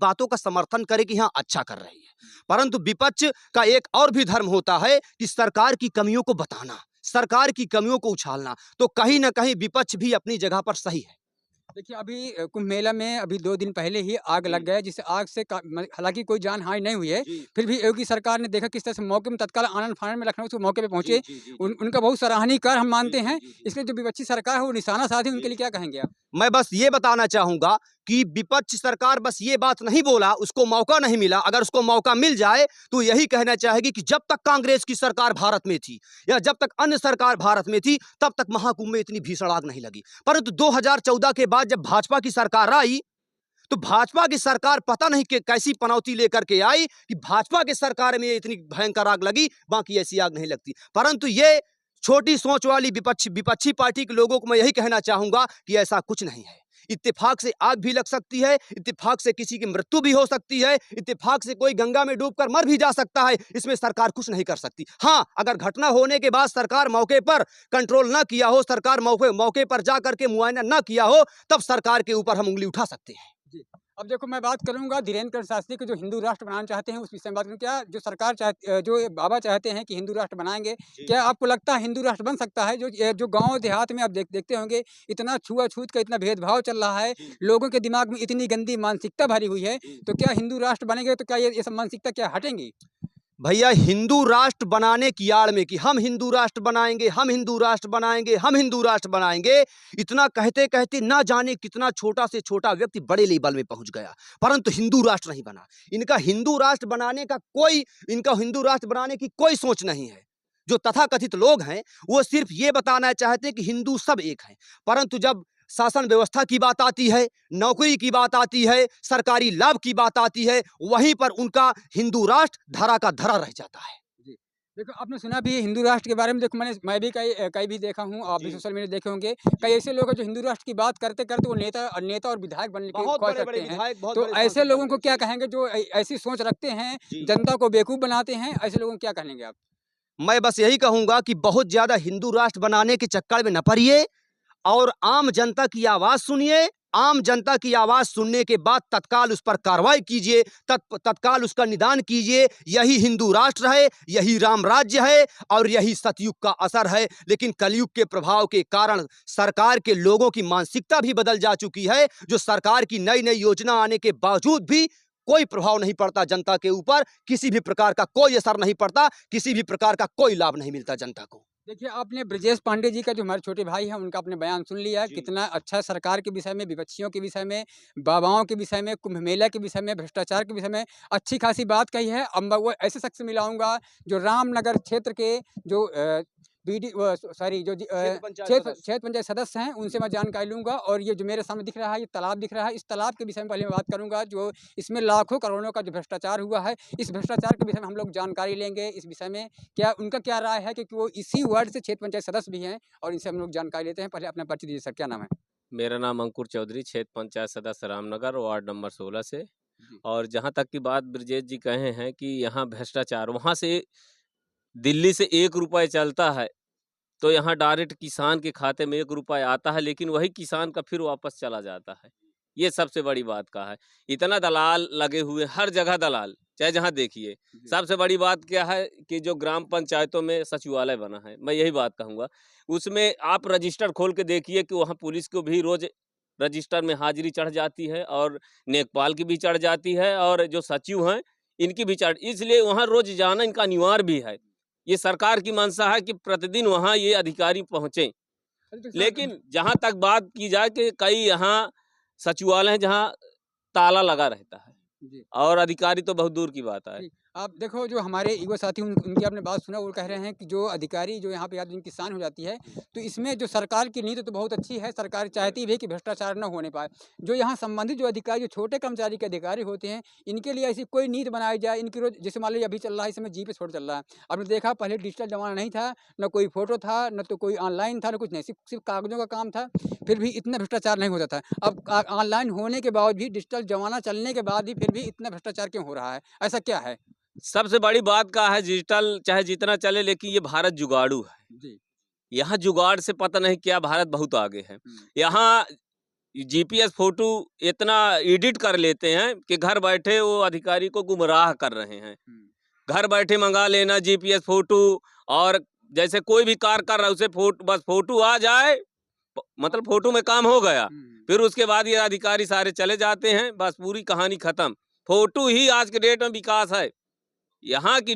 बातों का समर्थन करे कि हाँ अच्छा कर रही है। परंतु विपक्ष का एक और भी धर्म होता है कि सरकार की कमियों को बताना, सरकार की कमियों को उछालना। तो कहीं ना कहीं विपक्ष भी अपनी जगह पर सही है। देखिए, अभी कुंभ मेला में अभी 2 दिन पहले ही आग लग जी, गया, जिस आग से हालाँकि कोई जान-हानि नहीं हुई है, जी, फिर भी योगी सरकार ने देखा किस तरह से मौके में तत्काल आनन-फानन में लखनऊ से मौके पे जी, पहुँचे। जी, जी, जी, उनका बहुत सराहनीय कार्य हम जी, मानते जी, हैं। जी, जी, इसलिए जो विपक्षी सरकार है वो निशाना साधी, उनके जी। लिए क्या कहेंगे आप? मैं बस ये बताना चाहूंगा कि विपक्ष सरकार बस ये बात नहीं बोला, उसको मौका नहीं मिला। अगर उसको मौका मिल जाए तो यही कहना चाहेगी कि जब तक कांग्रेस की सरकार भारत में थी या जब तक अन्य सरकार भारत में थी, तब तक महाकुंभ में इतनी भीषण आग नहीं लगी। परंतु 2014 के बाद जब भाजपा की सरकार आई, तो भाजपा की सरकार पता नहीं कि कैसी पनौती लेकर के आई कि भाजपा की सरकार में इतनी भयंकर आग लगी, बाकी ऐसी आग नहीं लगती। परंतु ये छोटी सोच वाली विपक्षी पार्टी के लोगों को मैं यही कहना चाहूंगा कि ऐसा कुछ नहीं है। इत्तेफाक से आग भी लग सकती है, इत्तेफाक से किसी की मृत्यु भी हो सकती है, इत्तेफाक से कोई गंगा में डूबकर मर भी जा सकता है। इसमें सरकार कुछ नहीं कर सकती। हाँ, अगर घटना होने के बाद सरकार मौके पर कंट्रोल ना किया हो, सरकार मौके मौके पर जा करके मुआयना ना किया हो, तब सरकार के ऊपर हम उंगली उठा सकते हैं। जी। अब देखो, मैं बात करूँगा धीरेन्द्र शास्त्री को, जो हिंदू राष्ट्र बनाना चाहते हैं, उस विषय में बात करूँ। क्या जो सरकार जो ये बाबा चाहते हैं कि हिंदू राष्ट्र बनाएँगे, जी। क्या आपको लगता है हिंदू राष्ट्र बन सकता है? जो गाँव देहात में आप देखते होंगे, इतना छुआ-छूत का इतना भेदभाव चल रहा है, जी, लोगों के दिमाग में इतनी गंदी मानसिकता भरी हुई है, जी। तो क्या हिंदू राष्ट्र बनेंगे तो क्या ये सब मानसिकता क्या हटेंगी? भैया हिंदू राष्ट्र बनाने की आड़ में कि हम हिंदू राष्ट्र बनाएंगे, हम हिंदू राष्ट्र बनाएंगे, हम हिंदू राष्ट्र बनाएंगे, इतना कहते कहते ना जाने कितना छोटा से छोटा व्यक्ति बड़े लेवल में पहुंच गया, परंतु हिंदू राष्ट्र नहीं बना। इनका हिंदू राष्ट्र बनाने की कोई सोच नहीं है। जो तथाकथित लोग हैं वो सिर्फ ये बताना चाहते हैं कि हिंदू सब एक हैं, परंतु जब शासन व्यवस्था की बात आती है, नौकरी की बात आती है, सरकारी लाभ की बात आती है, वहीं पर उनका हिंदू राष्ट्र धरा का धरा रह जाता है। जी। देखो, आपने सुना भी है हिंदू राष्ट्र के बारे में। देखो, मैं भी कई भी देखा हूँ, आप भी जी, सोशल मीडिया देखे होंगे। कई जी। ऐसे लोग हैं जो हिंदू राष्ट्र की बात करते-करते वो नेता और विधायक बनने की बहुत ख्वाहिश बड़े-बड़े रखते हैं। विधायक, बहुत तो बड़े ऐसे सांसद बन लोगों को गए। क्या जी, कहेंगे जो ऐसी सोच रखते हैं, जी। जनता को बेवकूफ़ बनाते हैं, ऐसे लोगों को क्या कहेंगे आप? मैं बस यही कहूँगा कि बहुत ज़्यादा हिंदू राष्ट्र बनाने के चक्कर में न पड़िए और आम जनता की आवाज़ सुनिए। आम जनता की आवाज़ सुनने के बाद तत्काल उस पर कार्रवाई कीजिए, तत्काल उसका निदान कीजिए। यही हिंदू राष्ट्र है, यही राम राज्य है और यही सतयुग का असर है। लेकिन कलयुग के प्रभाव के कारण सरकार के लोगों की मानसिकता भी बदल जा चुकी है, जो सरकार की नई-नई योजना आने के बावजूद भी कोई प्रभाव नहीं पड़ता जनता के ऊपर, किसी भी प्रकार का कोई असर नहीं पड़ता, किसी भी प्रकार का कोई लाभ नहीं मिलता जनता को। देखिए, आपने ब्रजेश पांडे जी का, जो हमारे छोटे भाई हैं, उनका आपने बयान सुन लिया है। जी। कितना अच्छा सरकार के विषय में, विपक्षियों के विषय में, बाबाओं के विषय में, कुंभ मेला के विषय में, भ्रष्टाचार के विषय में अच्छी खासी बात कही है। अब मैं वो ऐसे शख्स से मिलाऊँगा जो रामनगर क्षेत्र के जो बीडी व सॉरी जो क्षेत्र पंचायत क्षेत्र सदस्य। क्षेत्र पंचायत सदस्य हैं, उनसे मैं जानकारी लूँगा। और ये जो मेरे सामने दिख रहा है, ये तालाब दिख रहा है, इस तालाब के विषय में पहले मैं बात करूँगा। जो इसमें लाखों करोड़ों का जो भ्रष्टाचार हुआ है, इस भ्रष्टाचार के विषय में हम लोग जानकारी लेंगे। इस विषय में क्या उनका क्या राय है, क्योंकि वो इसी वार्ड से क्षेत्र पंचायत सदस्य भी हैं, और इनसे हम लोग जानकारी लेते हैं। पहले अपना परिचय दीजिए सर, क्या नाम है? मेरा नाम अंकुर चौधरी, क्षेत्र पंचायत सदस्य रामनगर, वार्ड नंबर 16 से। जी। और जहाँ तक की बात ब्रजेश जी कहे हैं कि यहाँ भ्रष्टाचार, वहाँ से दिल्ली से 1 रुपए चलता है, तो यहाँ डायरेक्ट किसान के खाते में 1 रुपए आता है, लेकिन वही किसान का फिर वापस चला जाता है। ये सबसे बड़ी बात का है। इतना दलाल लगे हुए, हर जगह दलाल, चाहे जहाँ देखिए। जी। सबसे बड़ी बात क्या है कि जो ग्राम पंचायतों में सचिवालय बना है, मैं यही बात कहूँगा। उसमें आप रजिस्टर खोल के देखिए कि वहाँ पुलिस को भी रोज़ रजिस्टर में हाज़िरी चढ़ जाती है और लेखपाल की भी चढ़ जाती है और जो सचिव हैं, इनकी भी चढ़, इसलिए वहाँ रोज़ जाना इनका अनिवार्य भी है। ये सरकार की मंशा है कि प्रतिदिन वहाँ ये अधिकारी पहुँचे। अरे तो सर, लेकिन जहाँ तक बात की जाए कि कई यहाँ सचिवालय हैं जहाँ ताला लगा रहता है जी। और अधिकारी तो बहुत दूर की बात है। ठीक। आप देखो, जो हमारे युवा साथी, उनकी आपने बात सुना, वो कह रहे हैं कि जो अधिकारी जो यहाँ पे आदमी जिनकी शान हो जाती है, तो इसमें जो सरकार की नीति तो बहुत अच्छी है, सरकार चाहती भी है कि भ्रष्टाचार न होने पाए। जो यहाँ संबंधित जो अधिकारी, जो छोटे कर्मचारी के अधिकारी होते हैं, इनके लिए ऐसी कोई नीति बनाई जाए, इनकी रोज़, जैसे मान लीजिए अभी चल रहा है, इस समय जीपे छोड़ चल रहा है। आपने देखा, पहले डिजिटल ज़माना नहीं था, ना कोई फ़ोटो था, ना तो कोई ऑनलाइन था, ना कुछ नहीं, सिर्फ़ कागज़ों का काम था, फिर भी इतना भ्रष्टाचार नहीं होता था। अब ऑनलाइन होने के बाद भी, डिजिटल ज़माना चलने के बाद भी फिर भी इतना भ्रष्टाचार क्यों हो रहा है? ऐसा क्या है? सबसे बड़ी बात का है डिजिटल चाहे जितना चले, लेकिन ये भारत जुगाड़ू है। जी। यहाँ जुगाड़ से पता नहीं क्या भारत बहुत आगे है। हुँ। यहाँ जीपीएस फोटो इतना एडिट कर लेते हैं कि घर बैठे वो अधिकारी को गुमराह कर रहे हैं। घर बैठे मंगा लेना जीपीएस फोटो, और जैसे कोई भी कार्य कर रहा है उसे बस फोटो आ जाए, मतलब फोटो में काम हो गया, फिर उसके बाद ये अधिकारी सारे चले जाते हैं, बस पूरी कहानी खत्म। फोटो ही आज के डेट में विकास है। यहाँ की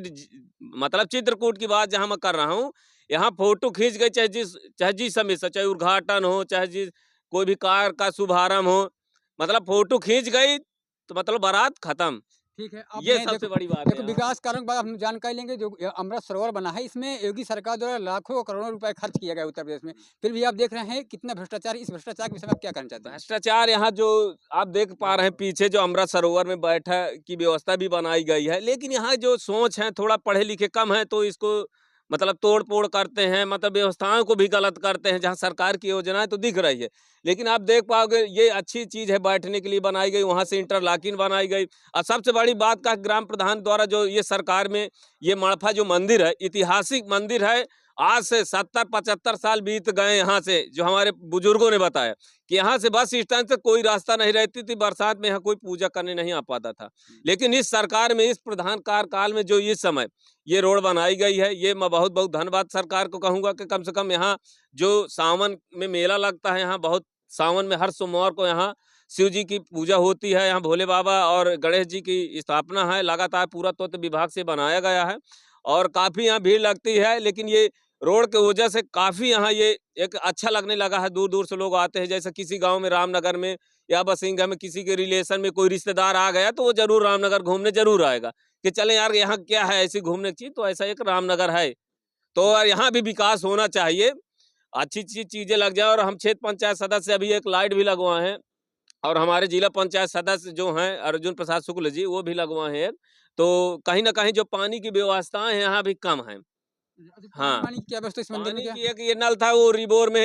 मतलब चित्रकूट की बात जहाँ मैं कर रहा हूँ, यहाँ फोटो खींच गई, चाहे जिस समय से, चाहे उद्घाटन हो, चाहे जिस कोई भी कार्य का शुभारंभ हो, मतलब फोटो खींच गई तो मतलब बारात खत्म। ठीक है, अब ये मैं सबसे बड़ी बात देखो है। विकास कार्यों के बाद हम जानकारी लेंगे। जो अमृत सरोवर बना है, इसमें योगी सरकार द्वारा लाखों करोड़ों रुपए खर्च किया गया उत्तर प्रदेश में, फिर भी आप देख रहे हैं कितना भ्रष्टाचार। इस भ्रष्टाचार के विषय में आप क्या कहना चाहते हैं? भ्रष्टाचार यहाँ जो आप देख पा रहे हैं पीछे, जो अमृत सरोवर में बैठक की व्यवस्था भी बनाई गई है, लेकिन यहाँ जो सोच है, थोड़ा पढ़े लिखे कम है, तो इसको मतलब तोड़ फोड़ करते हैं, मतलब व्यवस्थाओं को भी गलत करते हैं। जहाँ सरकार की योजनाएं तो दिख रही है, लेकिन आप देख पाओगे ये अच्छी चीज है, बैठने के लिए बनाई गई, वहां से इंटरलॉकिंग बनाई गई। और सबसे बड़ी बात का, ग्राम प्रधान द्वारा जो ये सरकार में ये मड़फा जो मंदिर है, ऐतिहासिक मंदिर है, आज से 70-75 साल बीत गए यहाँ से, जो हमारे बुजुर्गों ने बताया कि यहाँ से बस स्टैंड से कोई रास्ता नहीं रहती थी, बरसात में यहाँ कोई पूजा करने नहीं आ पाता था। लेकिन इस सरकार में, इस प्रधान कार्यकाल में जो इस समय ये रोड बनाई गई है, ये मैं बहुत बहुत धन्यवाद सरकार को कहूँगा कि कम से कम यहाँ जो सावन में मेला लगता है, यहाँ बहुत सावन में हर सोमवार को यहाँ शिव जी की पूजा होती है, यहाँ भोले बाबा और गणेश जी की स्थापना है, लगातार पूरा तत्व विभाग से बनाया गया है और काफ़ी यहाँ भीड़ लगती है। लेकिन ये रोड के वजह से काफ़ी यहाँ ये एक अच्छा लगने लगा है, दूर-दूर से लोग आते हैं। जैसे किसी गाँव में, रामनगर में या बसिंगा में किसी के रिलेशन में कोई रिश्तेदार आ गया, तो वो ज़रूर रामनगर घूमने ज़रूर आएगा कि चलें यार यहाँ क्या है ऐसी घूमने की चीज़, तो ऐसा एक रामनगर है। तो यहाँ भी विकास होना चाहिए, अच्छी-अच्छी चीज़ें लग जाए। और हम क्षेत्र पंचायत सदस्य अभी एक लाइट भी लगवाए हैं, और हमारे जिला पंचायत सदस्य जो हैं अर्जुन प्रसाद शुक्ल जी, वो भी लगवाए हैं। तो कहीं न कहीं जो पानी की व्यवस्थाएँ हैं यहाँ भी कम हैं। अच्छा, हाँ, पानी की क्या व्यवस्था इस मंदिर में पानी क्या? की एक ये नल था, वो रिबोर में